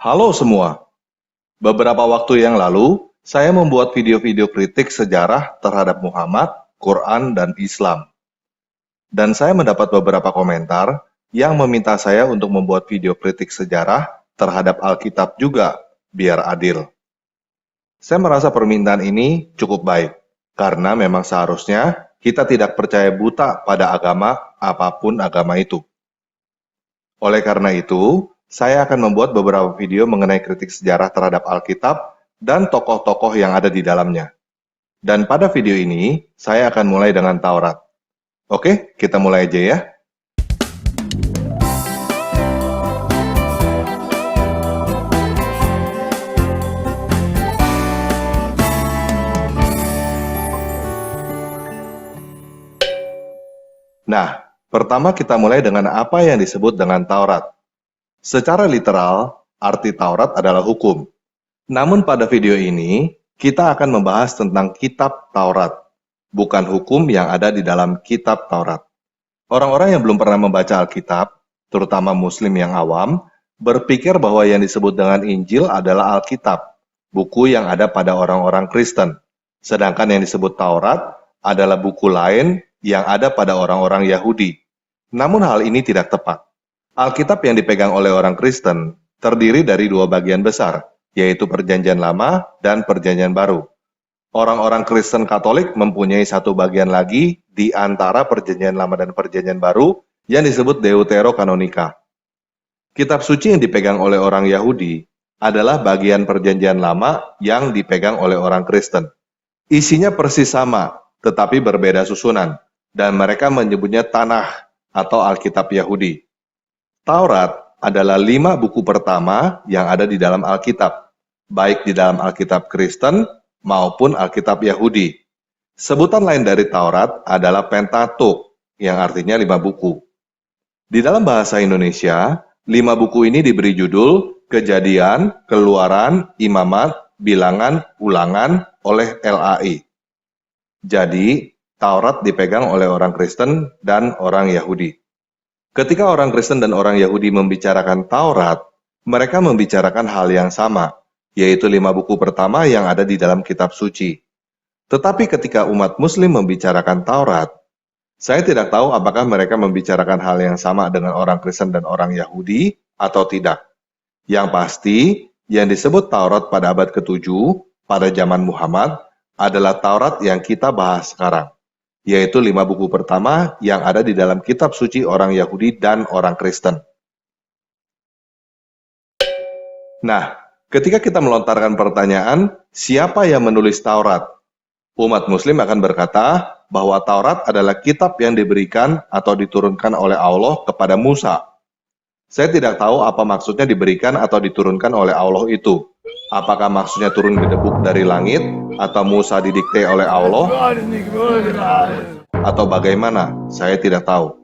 Halo semua, beberapa waktu yang lalu saya membuat video-video kritik sejarah terhadap Muhammad, Quran, dan Islam. Dan saya mendapat beberapa komentar yang meminta saya untuk membuat video kritik sejarah terhadap Alkitab juga, biar adil. Saya merasa permintaan ini cukup baik, karena memang seharusnya kita tidak percaya buta pada agama apapun agama itu. Oleh karena itu, saya akan membuat beberapa video mengenai kritik sejarah terhadap Alkitab dan tokoh-tokoh yang ada di dalamnya. Dan pada video ini, saya akan mulai dengan Taurat. Oke, kita mulai aja ya. Nah, pertama kita mulai dengan apa yang disebut dengan Taurat. Secara literal, arti Taurat adalah hukum. Namun pada video ini, kita akan membahas tentang kitab Taurat, bukan hukum yang ada di dalam kitab Taurat. Orang-orang yang belum pernah membaca Alkitab, terutama Muslim yang awam, berpikir bahwa yang disebut dengan Injil adalah Alkitab, buku yang ada pada orang-orang Kristen. Sedangkan yang disebut Taurat adalah buku lain yang ada pada orang-orang Yahudi. Namun hal ini tidak tepat. Alkitab yang dipegang oleh orang Kristen terdiri dari dua bagian besar, yaitu Perjanjian Lama dan Perjanjian Baru. Orang-orang Kristen Katolik mempunyai satu bagian lagi di antara Perjanjian Lama dan Perjanjian Baru yang disebut Deuterokanonika. Kitab suci yang dipegang oleh orang Yahudi adalah bagian Perjanjian Lama yang dipegang oleh orang Kristen. Isinya persis sama, tetapi berbeda susunan, dan mereka menyebutnya Tanakh atau Alkitab Yahudi. Taurat adalah 5 buku pertama yang ada di dalam Alkitab, baik di dalam Alkitab Kristen maupun Alkitab Yahudi. Sebutan lain dari Taurat adalah Pentateuch, yang artinya 5 buku. Di dalam bahasa Indonesia, 5 buku ini diberi judul Kejadian, Keluaran, Imamat, Bilangan, Ulangan oleh LAI. Jadi, Taurat dipegang oleh orang Kristen dan orang Yahudi. Ketika orang Kristen dan orang Yahudi membicarakan Taurat, mereka membicarakan hal yang sama, yaitu 5 buku pertama yang ada di dalam kitab suci. Tetapi ketika umat Muslim membicarakan Taurat, saya tidak tahu apakah mereka membicarakan hal yang sama dengan orang Kristen dan orang Yahudi atau tidak. Yang pasti, yang disebut Taurat pada abad ke-7, pada zaman Muhammad, adalah Taurat yang kita bahas sekarang, yaitu 5 buku pertama yang ada di dalam kitab suci orang Yahudi dan orang Kristen. Nah, ketika kita melontarkan pertanyaan, siapa yang menulis Taurat? Umat Muslim akan berkata bahwa Taurat adalah kitab yang diberikan atau diturunkan oleh Allah kepada Musa. Saya tidak tahu apa maksudnya diberikan atau diturunkan oleh Allah itu. Apakah maksudnya turun gedebuk dari langit, atau Musa didikte oleh Allah, atau bagaimana? Saya tidak tahu.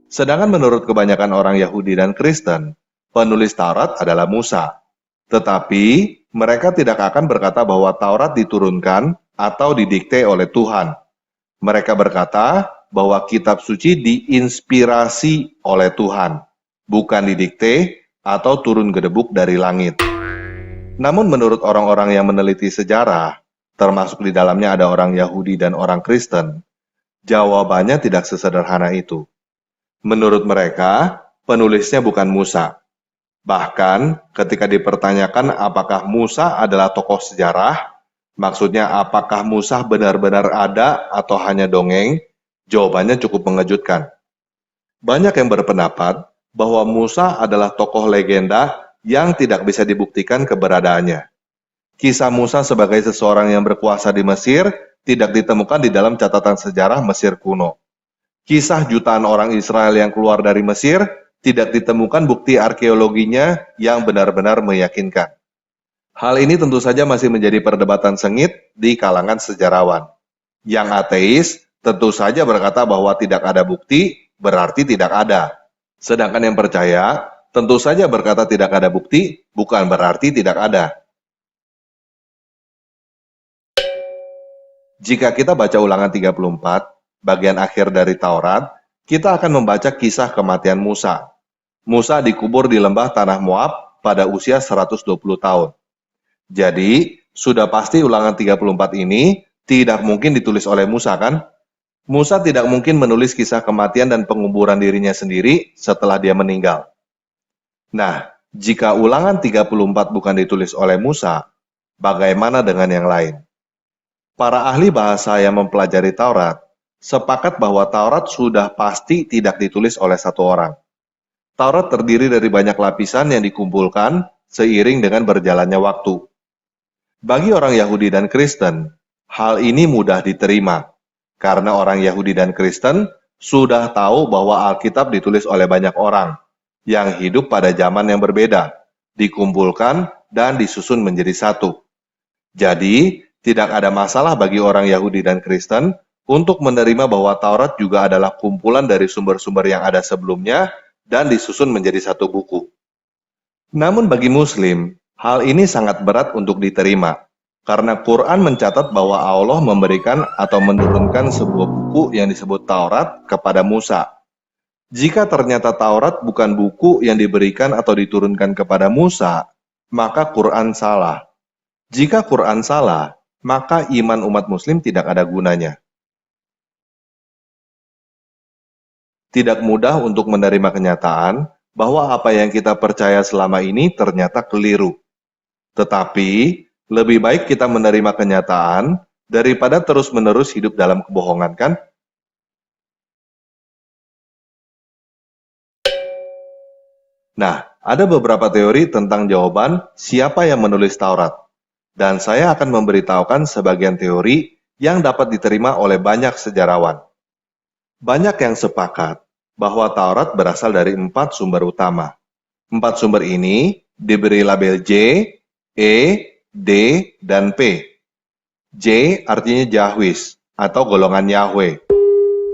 Sedangkan menurut kebanyakan orang Yahudi dan Kristen, penulis Taurat adalah Musa. Tetapi, mereka tidak akan berkata bahwa Taurat diturunkan atau didikte oleh Tuhan. Mereka berkata bahwa kitab suci diinspirasi oleh Tuhan, bukan didikte atau turun gedebuk dari langit. Namun menurut orang-orang yang meneliti sejarah, termasuk di dalamnya ada orang Yahudi dan orang Kristen, jawabannya tidak sesederhana itu. Menurut mereka, penulisnya bukan Musa. Bahkan, ketika dipertanyakan apakah Musa adalah tokoh sejarah, maksudnya apakah Musa benar-benar ada atau hanya dongeng, jawabannya cukup mengejutkan. Banyak yang berpendapat bahwa Musa adalah tokoh legenda yang tidak bisa dibuktikan keberadaannya. Kisah Musa sebagai seseorang yang berkuasa di Mesir tidak ditemukan di dalam catatan sejarah Mesir kuno. Kisah jutaan orang Israel yang keluar dari Mesir tidak ditemukan bukti arkeologinya yang benar-benar meyakinkan. Hal ini tentu saja masih menjadi perdebatan sengit di kalangan sejarawan. Yang ateis tentu saja berkata bahwa tidak ada bukti berarti tidak ada. Sedangkan yang percaya tentu saja berkata tidak ada bukti bukan berarti tidak ada. Jika kita baca Ulangan 34, bagian akhir dari Taurat, kita akan membaca kisah kematian Musa. Musa dikubur di lembah tanah Moab pada usia 120 tahun. Jadi, sudah pasti Ulangan 34 ini tidak mungkin ditulis oleh Musa, kan? Musa tidak mungkin menulis kisah kematian dan penguburan dirinya sendiri setelah dia meninggal. Nah, jika Ulangan 34 bukan ditulis oleh Musa, bagaimana dengan yang lain? Para ahli bahasa yang mempelajari Taurat sepakat bahwa Taurat sudah pasti tidak ditulis oleh satu orang. Taurat terdiri dari banyak lapisan yang dikumpulkan seiring dengan berjalannya waktu. Bagi orang Yahudi dan Kristen, hal ini mudah diterima, karena orang Yahudi dan Kristen sudah tahu bahwa Alkitab ditulis oleh banyak orang yang hidup pada zaman yang berbeda, dikumpulkan dan disusun menjadi satu. Jadi, tidak ada masalah bagi orang Yahudi dan Kristen untuk menerima bahwa Taurat juga adalah kumpulan dari sumber-sumber yang ada sebelumnya dan disusun menjadi satu buku. Namun bagi Muslim, hal ini sangat berat untuk diterima, karena Quran mencatat bahwa Allah memberikan atau menurunkan sebuah buku yang disebut Taurat kepada Musa. Jika ternyata Taurat bukan buku yang diberikan atau diturunkan kepada Musa, maka Quran salah. Jika Quran salah, maka iman umat Muslim tidak ada gunanya. Tidak mudah untuk menerima kenyataan bahwa apa yang kita percaya selama ini ternyata keliru. Tetapi, lebih baik kita menerima kenyataan daripada terus-menerus hidup dalam kebohongan, kan? Nah, ada beberapa teori tentang jawaban siapa yang menulis Taurat. Dan saya akan memberitahukan sebagian teori yang dapat diterima oleh banyak sejarawan. Banyak yang sepakat bahwa Taurat berasal dari 4 sumber utama. 4 sumber ini diberi label J, E, D, dan P. J artinya Jahwis atau golongan Yahweh.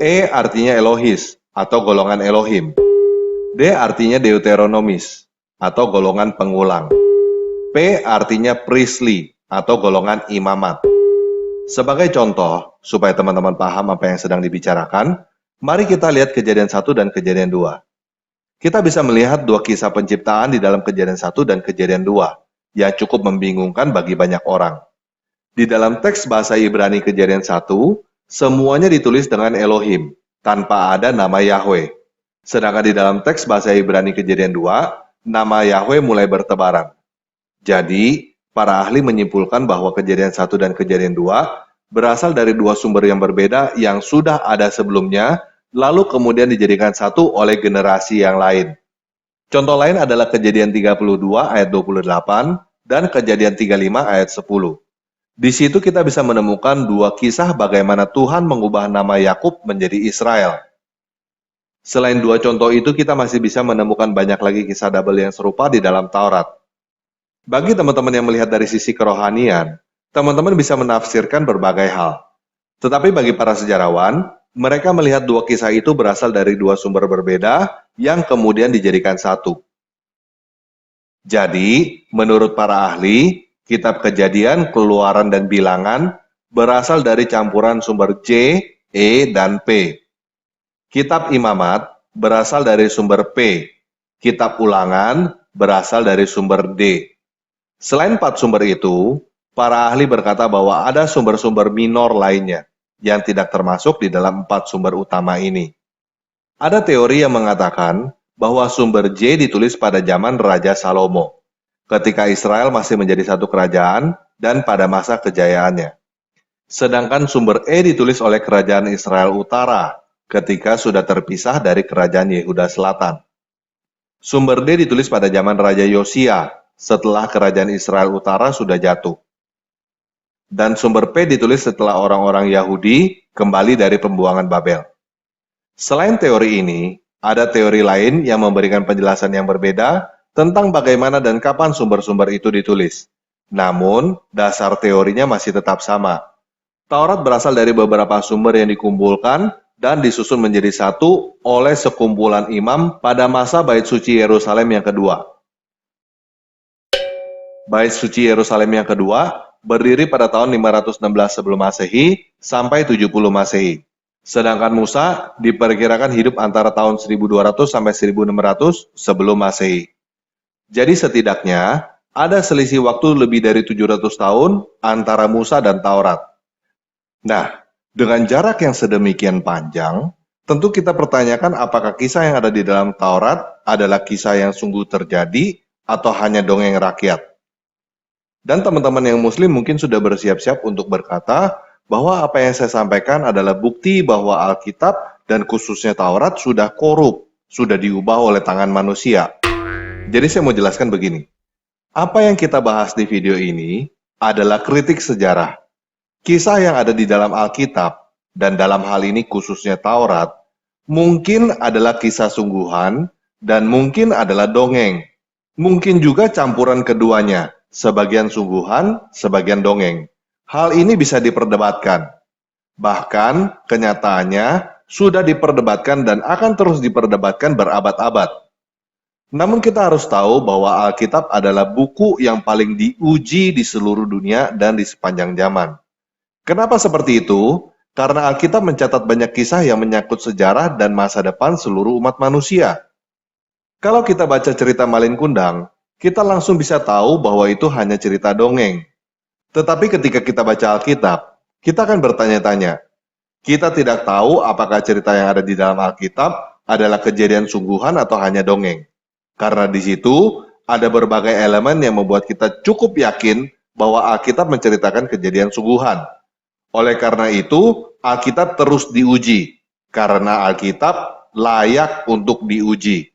E artinya Elohis atau golongan Elohim. D artinya Deuteronomis atau golongan pengulang. P artinya priestly atau golongan imamat. Sebagai contoh, supaya teman-teman paham apa yang sedang dibicarakan, mari kita lihat Kejadian 1 dan Kejadian 2. Kita bisa melihat dua kisah penciptaan di dalam Kejadian 1 dan Kejadian 2 yang cukup membingungkan bagi banyak orang. Di dalam teks bahasa Ibrani Kejadian 1, semuanya ditulis dengan Elohim, tanpa ada nama Yahweh. Sedangkan di dalam teks bahasa Ibrani Kejadian 2, nama Yahweh mulai bertebaran. Jadi, para ahli menyimpulkan bahwa Kejadian 1 dan Kejadian 2 berasal dari dua sumber yang berbeda yang sudah ada sebelumnya, lalu kemudian dijadikan satu oleh generasi yang lain. Contoh lain adalah Kejadian 32 ayat 28 dan Kejadian 35 ayat 10. Di situ kita bisa menemukan dua kisah bagaimana Tuhan mengubah nama Yakub menjadi Israel. Selain dua contoh itu, kita masih bisa menemukan banyak lagi kisah double yang serupa di dalam Taurat. Bagi teman-teman yang melihat dari sisi kerohanian, teman-teman bisa menafsirkan berbagai hal. Tetapi bagi para sejarawan, mereka melihat dua kisah itu berasal dari dua sumber berbeda yang kemudian dijadikan satu. Jadi, menurut para ahli, Kitab Kejadian, Keluaran, dan Bilangan berasal dari campuran sumber J, E, dan P. Kitab Imamat berasal dari sumber P. Kitab Ulangan berasal dari sumber D. Selain 4 sumber itu, para ahli berkata bahwa ada sumber-sumber minor lainnya yang tidak termasuk di dalam 4 sumber utama ini. Ada teori yang mengatakan bahwa sumber J ditulis pada zaman Raja Salomo, ketika Israel masih menjadi satu kerajaan dan pada masa kejayaannya. Sedangkan sumber E ditulis oleh kerajaan Israel Utara, ketika sudah terpisah dari kerajaan Yehuda Selatan. Sumber D ditulis pada zaman Raja Yosia, setelah kerajaan Israel Utara sudah jatuh. Dan sumber P ditulis setelah orang-orang Yahudi kembali dari pembuangan Babel. Selain teori ini, ada teori lain yang memberikan penjelasan yang berbeda tentang bagaimana dan kapan sumber-sumber itu ditulis. Namun, dasar teorinya masih tetap sama. Taurat berasal dari beberapa sumber yang dikumpulkan dan disusun menjadi satu oleh sekumpulan imam pada masa Bait Suci Yerusalem yang kedua. Bait Suci Yerusalem yang kedua berdiri pada tahun 516 sebelum Masehi sampai 70 Masehi. Sedangkan Musa diperkirakan hidup antara tahun 1200 sampai 1600 sebelum Masehi. Jadi setidaknya ada selisih waktu lebih dari 700 tahun antara Musa dan Taurat. Nah, dengan jarak yang sedemikian panjang, tentu kita pertanyakan apakah kisah yang ada di dalam Taurat adalah kisah yang sungguh terjadi atau hanya dongeng rakyat. Dan teman-teman yang muslim mungkin sudah bersiap-siap untuk berkata bahwa apa yang saya sampaikan adalah bukti bahwa Alkitab dan khususnya Taurat sudah korup, sudah diubah oleh tangan manusia. Jadi saya mau jelaskan begini. Apa yang kita bahas di video ini adalah kritik sejarah. Kisah yang ada di dalam Alkitab, dan dalam hal ini khususnya Taurat, mungkin adalah kisah sungguhan dan mungkin adalah dongeng. Mungkin juga campuran keduanya, sebagian sungguhan, sebagian dongeng. Hal ini bisa diperdebatkan. Bahkan kenyataannya sudah diperdebatkan dan akan terus diperdebatkan berabad-abad. Namun kita harus tahu bahwa Alkitab adalah buku yang paling diuji di seluruh dunia dan di sepanjang zaman. Kenapa seperti itu? Karena Alkitab mencatat banyak kisah yang menyangkut sejarah dan masa depan seluruh umat manusia. Kalau kita baca cerita Malin Kundang, kita langsung bisa tahu bahwa itu hanya cerita dongeng. Tetapi ketika kita baca Alkitab, kita akan bertanya-tanya. Kita tidak tahu apakah cerita yang ada di dalam Alkitab adalah kejadian sungguhan atau hanya dongeng. Karena di situ ada berbagai elemen yang membuat kita cukup yakin bahwa Alkitab menceritakan kejadian sungguhan. Oleh karena itu, Alkitab terus diuji, karena Alkitab layak untuk diuji.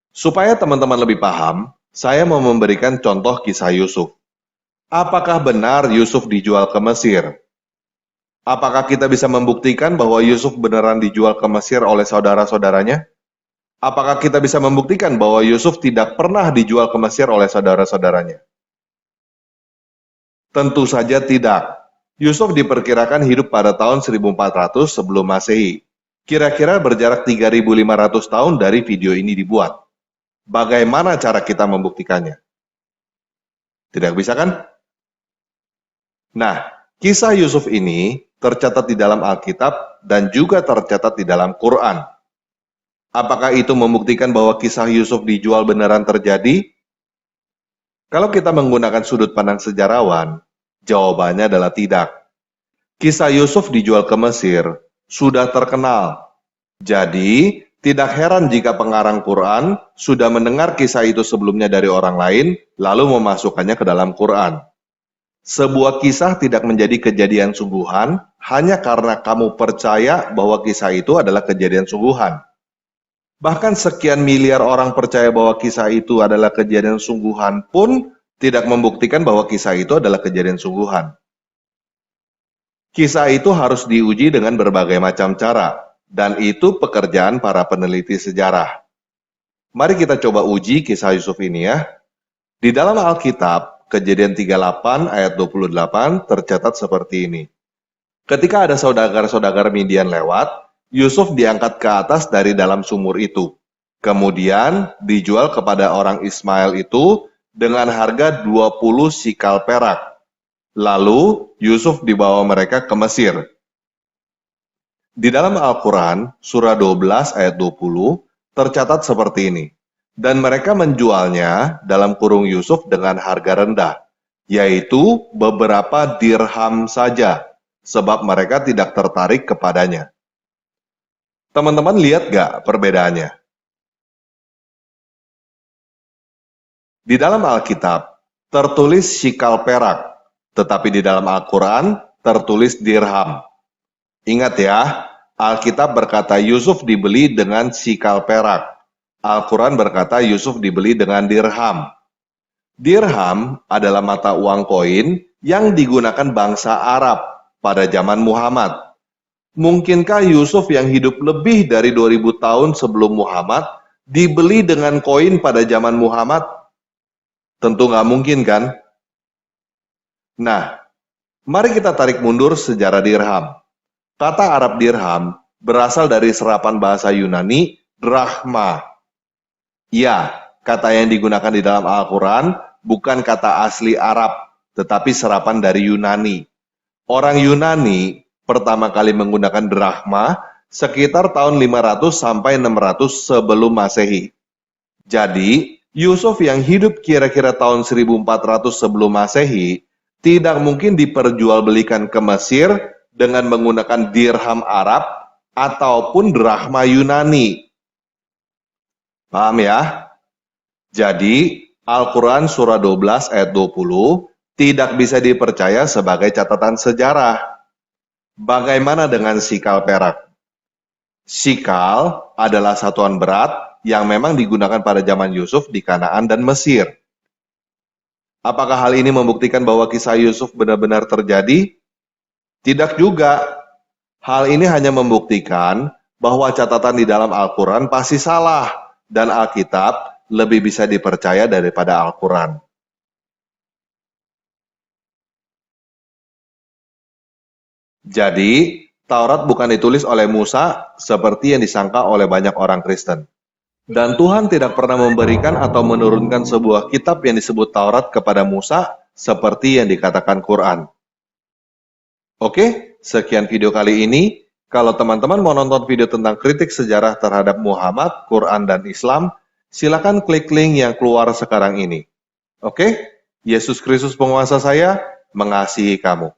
Supaya teman-teman lebih paham, saya mau memberikan contoh kisah Yusuf. Apakah benar Yusuf dijual ke Mesir? Apakah kita bisa membuktikan bahwa Yusuf beneran dijual ke Mesir oleh saudara-saudaranya? Apakah kita bisa membuktikan bahwa Yusuf tidak pernah dijual ke Mesir oleh saudara-saudaranya? Tentu saja tidak. Yusuf diperkirakan hidup pada tahun 1400 sebelum Masehi. Kira-kira berjarak 3.500 tahun dari video ini dibuat. Bagaimana cara kita membuktikannya? Tidak bisa kan? Nah, kisah Yusuf ini tercatat di dalam Alkitab dan juga tercatat di dalam Quran. Apakah itu membuktikan bahwa kisah Yusuf dijual beneran terjadi? Kalau kita menggunakan sudut pandang sejarawan, jawabannya adalah tidak. Kisah Yusuf dijual ke Mesir sudah terkenal. Jadi, tidak heran jika pengarang Quran sudah mendengar kisah itu sebelumnya dari orang lain, lalu memasukkannya ke dalam Quran. Sebuah kisah tidak menjadi kejadian sungguhan hanya karena kamu percaya bahwa kisah itu adalah kejadian sungguhan. Bahkan sekian miliar orang percaya bahwa kisah itu adalah kejadian sungguhan pun tidak membuktikan bahwa kisah itu adalah kejadian sungguhan. Kisah itu harus diuji dengan berbagai macam cara, dan itu pekerjaan para peneliti sejarah. Mari kita coba uji kisah Yusuf ini ya. Di dalam Alkitab, Kejadian 38 ayat 28 tercatat seperti ini. Ketika ada saudagar-saudagar Midian lewat, Yusuf diangkat ke atas dari dalam sumur itu. Kemudian dijual kepada orang Ismail itu dengan harga 20 sikal perak. Lalu Yusuf dibawa mereka ke Mesir. Di dalam Al-Quran, surah 12 ayat 20, tercatat seperti ini. Dan mereka menjualnya dalam kurung Yusuf dengan harga rendah, yaitu beberapa dirham saja, sebab mereka tidak tertarik kepadanya. Teman-teman lihat gak perbedaannya? Di dalam Alkitab, tertulis sikal perak, tetapi di dalam Al-Quran, tertulis dirham. Ingat ya, Alkitab berkata Yusuf dibeli dengan sikal perak. Al-Quran berkata Yusuf dibeli dengan dirham. Dirham adalah mata uang koin yang digunakan bangsa Arab pada zaman Muhammad. Mungkinkah Yusuf yang hidup lebih dari 2000 tahun sebelum Muhammad dibeli dengan koin pada zaman Muhammad? Tentu nggak mungkin kan? Nah, mari kita tarik mundur sejarah dirham. Kata Arab dirham berasal dari serapan bahasa Yunani, drachma. Ya, kata yang digunakan di dalam Al-Quran bukan kata asli Arab, tetapi serapan dari Yunani. Orang Yunani pertama kali menggunakan drachma sekitar tahun 500 sampai 600 sebelum Masehi. Jadi, Yusuf yang hidup kira-kira tahun 1400 sebelum Masehi tidak mungkin diperjualbelikan ke Mesir dengan menggunakan dirham Arab ataupun drachma Yunani. Paham ya? Jadi, Al-Quran surah 12 ayat 20 tidak bisa dipercaya sebagai catatan sejarah. Bagaimana dengan sikal perak? Sikal adalah satuan berat yang memang digunakan pada zaman Yusuf di Kanaan dan Mesir. Apakah hal ini membuktikan bahwa kisah Yusuf benar-benar terjadi? Tidak juga. Hal ini hanya membuktikan bahwa catatan di dalam Al-Quran pasti salah dan Alkitab lebih bisa dipercaya daripada Al-Quran. Jadi, Taurat bukan ditulis oleh Musa seperti yang disangka oleh banyak orang Kristen. Dan Tuhan tidak pernah memberikan atau menurunkan sebuah kitab yang disebut Taurat kepada Musa seperti yang dikatakan Quran. Oke, sekian video kali ini. Kalau teman-teman mau nonton video tentang kritik sejarah terhadap Muhammad, Quran, dan Islam, silakan klik link yang keluar sekarang ini. Oke, Yesus Kristus penguasa saya mengasihi kamu.